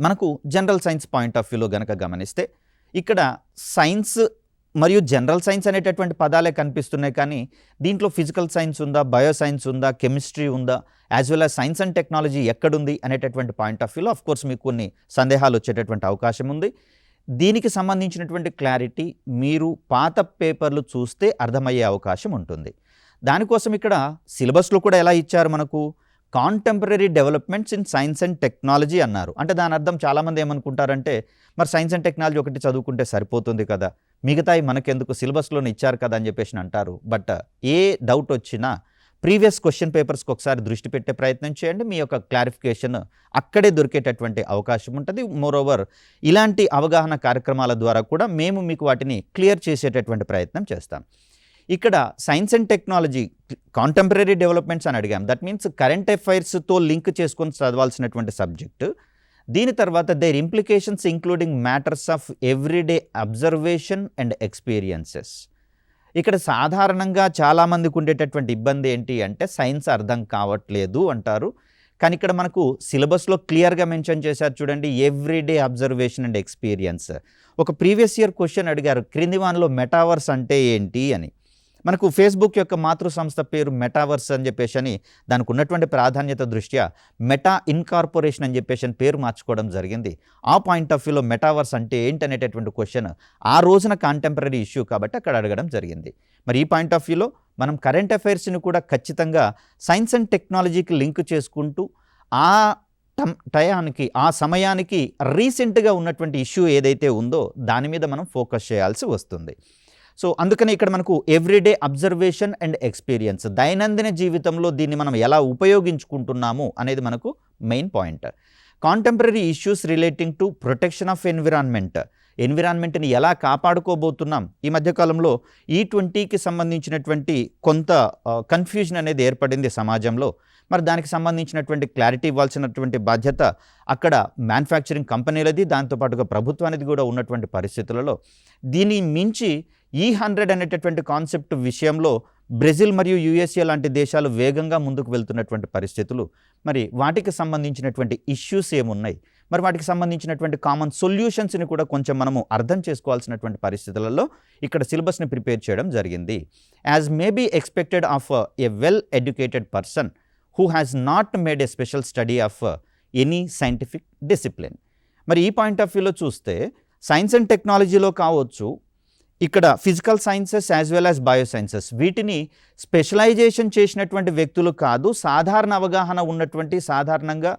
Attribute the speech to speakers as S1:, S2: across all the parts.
S1: మనకు general science point of వ్యూలో గనక గమనిస్తే ఇక్కడ సైన్స్ మరియు జనరల్ సైన్స్ అనేటటువంటి పదాలే కనిపిస్తున్నాయి, కానీ దీంట్లో ఫిజికల్ సైన్స్ ఉందా, బయో సైన్స్ ఉందా, కెమిస్ట్రీ ఉందా, as well as science and technology ఎక్కడుంది అనేటటువంటి పాయింట్ ఆఫ్ వ్యూలో కోర్స్ మీకు కొన్ని సందేహాలు వచ్చేటటువంటి అవకాశం ఉంది. దీనికి సంబంధించినటువంటి క్లారిటీ మీరు పాత పేపర్లు చూస్తే అర్థమయ్యే అవకాశం ఉంటుంది. దానికోసం ఇక్కడ సిలబస్లో కూడా ఎలా ఇచ్చారు, మనకు contemporary developments in science and technology అన్నారు. అంటే దాని అర్థం చాలామంది ఏమనుకుంటారంటే మరి సైన్స్ అండ్ టెక్నాలజీ ఒకటి చదువుకుంటే సరిపోతుంది కదా, మిగతాయి మనకెందుకు, సిలబస్లోనే ఇచ్చారు కదా అని చెప్పేసి అంటారు. బట్ ఏ డౌట్ వచ్చినా ప్రీవియస్ క్వశ్చన్ పేపర్స్కి ఒకసారి దృష్టి పెట్టే ప్రయత్నం చేయండి. మీ యొక్క క్లారిఫికేషన్ అక్కడే దొరికేటటువంటి అవకాశం ఉంటుంది. మోరోవర్ ఇలాంటి అవగాహన కార్యక్రమాల ద్వారా కూడా మేము మీకు వాటిని క్లియర్ చేసేటటువంటి ప్రయత్నం చేస్తాం. ఇక్కడ science and technology contemporary developments అని అడిగాం. దట్ మీన్స్ కరెంట్ అఫైర్స్తో లింక్ చేసుకొని చదవాల్సినటువంటి సబ్జెక్టు. దీని తర్వాత there implications including matters of everyday observation and experiences. ఇక్కడ సాధారణంగా చాలామందికి ఉండేటటువంటి ఇబ్బంది ఏంటి అంటే సైన్స్ అర్థం కావట్లేదు అంటారు. కానీ ఇక్కడ మనకు సిలబస్లో క్లియర్గా మెన్షన్ చేశారు చూడండి, ఎవ్రీడే అబ్జర్వేషన్ అండ్ ఎక్స్పీరియన్స్. ఒక ప్రీవియస్ ఇయర్ క్వశ్చన్ అడిగారు, క్రింది వానిలో మెటావర్స్ అంటే ఏంటి అని. మనకు ఫేస్బుక్ యొక్క మాతృ సంస్థ పేరు మెటావర్స్ అని చెప్పేసి అని దానికి ఉన్నటువంటి ప్రాధాన్యత దృష్ట్యా మెటా ఇన్కార్పొరేషన్ అని చెప్పేసి పేరు మార్చుకోవడం జరిగింది. ఆ పాయింట్ ఆఫ్ వ్యూలో మెటావర్స్ అంటే ఏంటనేటటువంటి క్వశ్చన్ ఆ రోజున కాంటెంపరీ ఇష్యూ కాబట్టి అక్కడ అడగడం జరిగింది. మరి ఈ పాయింట్ ఆఫ్ వ్యూలో మనం కరెంట్ అఫైర్స్ని కూడా ఖచ్చితంగా సైన్స్ అండ్ టెక్నాలజీకి లింక్ చేసుకుంటూ ఆ టయానికి ఆ సమయానికి రీసెంట్గా ఉన్నటువంటి ఇష్యూ ఏదైతే ఉందో దాని మీద మనం ఫోకస్ చేయాల్సి వస్తుంది. సో అందుకని ఇక్కడ మనకు ఎవ్రీడే అబ్జర్వేషన్ అండ్ ఎక్స్పీరియన్స్, దైనందిన జీవితంలో దీన్ని మనం ఎలా ఉపయోగించుకుంటున్నాము అనేది మనకు main point. Contemporary issues relating to protection of ఎన్విరాన్మెంట్ని ఎలా కాపాడుకోబోతున్నాం. ఈ మధ్యకాలంలో E20కి సంబంధించినటువంటి కొంత కన్ఫ్యూజన్ అనేది ఏర్పడింది సమాజంలో. మరి దానికి సంబంధించినటువంటి క్లారిటీ ఇవ్వాల్సినటువంటి బాధ్యత అక్కడ మ్యానుఫ్యాక్చరింగ్ కంపెనీలది, దాంతోపాటుగా ప్రభుత్వానికి కూడా ఉన్నటువంటి పరిస్థితులలో దీన్ని మించి E100 అనేటటువంటి కాన్సెప్ట్ విషయంలో బ్రెజిల్ మరియు USA లాంటి దేశాలు వేగంగా ముందుకు వెళ్తున్నటువంటి పరిస్థితులు. మరి వాటికి సంబంధించినటువంటి ఇష్యూస్ ఏమున్నాయి, మరి వాటికి సంబంధించినటువంటి కామన్ సొల్యూషన్స్ని కూడా కొంచెం మనము అర్థం చేసుకోవాల్సినటువంటి పరిస్థితులలో ఇక్కడ సిలబస్ని ప్రిపేర్ చేయడం జరిగింది. As may be expected of a well educated person who has not made a special study of any scientific discipline. మరి ఈ పాయింట్ ఆఫ్ వ్యూలో చూస్తే సైన్స్ అండ్ టెక్నాలజీలో కావచ్చు, ఇక్కడ physical sciences as well as bio sciences, వీటిని specialisation చేసినటువంటి వ్యక్తులు కాదు, సాధారణ అవగాహన ఉన్నటువంటి, సాధారణంగా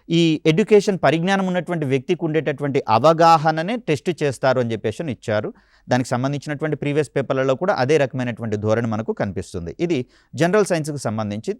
S1: ఈ ఎడ్యుకేషన్ పరిజ్ఞానం ఉన్నటువంటి వ్యక్తికి ఉండేటటువంటి అవగాహననే టెస్ట్ చేస్తారు అని చెప్పేసి ఇచ్చారు. దానికి సంబంధించినటువంటి ప్రీవియస్ పేపర్లలో కూడా అదే రకమైనటువంటి ధోరణి మనకు కనిపిస్తుంది. ఇది జనరల్ సైన్స్కి సంబంధించి.